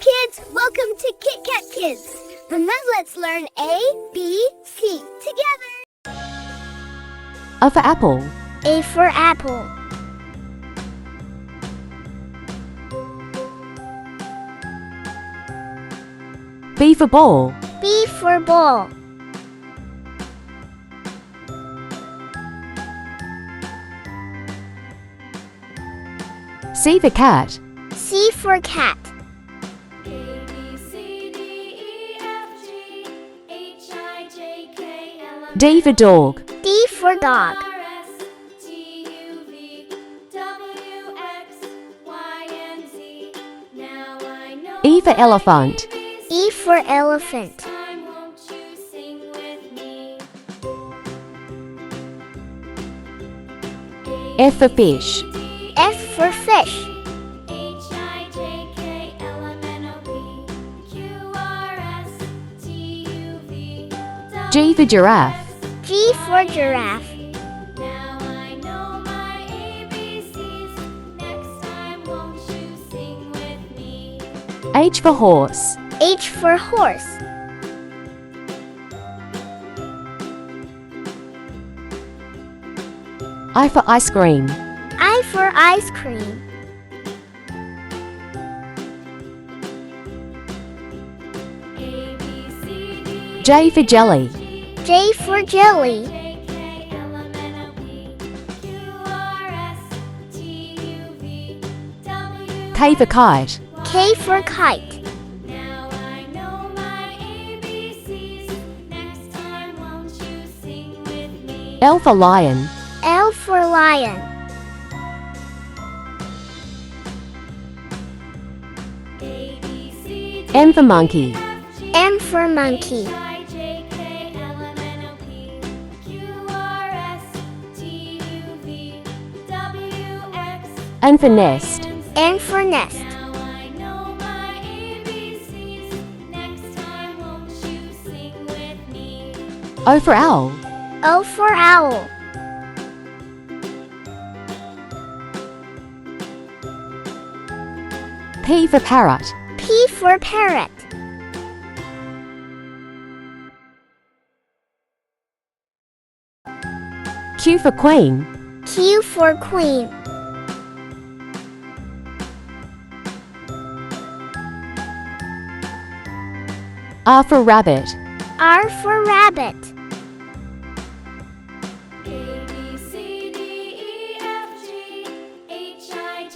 kids, welcome to Kit Kat Kids. And now let's learn A, B, C together. A for apple. A for apple. B for ball. B for ball. C for cat. C for cat. D for dog. D for dog. E for elephant. E for elephant. F for fish. F for fish. G for giraffe. G for giraffe. H for horse. H for horse. I for ice cream. I for ice cream. J for jelly. J for jelly. K for kite. K for kite. L for lion. L for lion. M for monkey. M for monkey. N for nest. N for nest. O for owl. O for owl. P for parrot. P for parrot. Q for queen. Q for queen. R for rabbit. R for rabbit.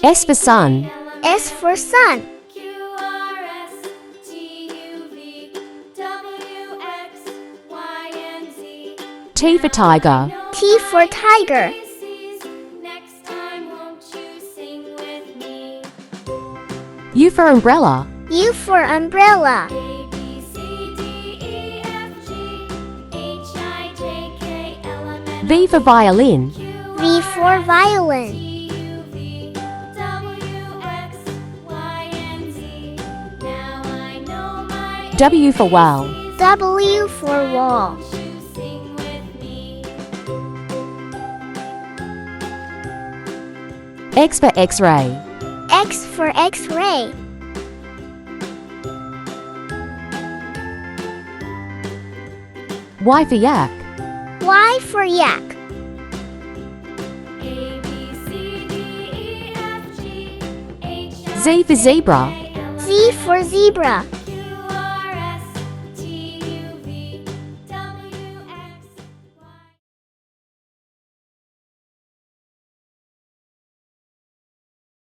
S for sun. S for sun. T for tiger. T for tiger. U for umbrella. U for umbrella. V for violin. V for violin. W for whale. W for wall. X for x-ray. X for X-ray. Y for yak. Y for yak. Z for zebra. Z for zebra.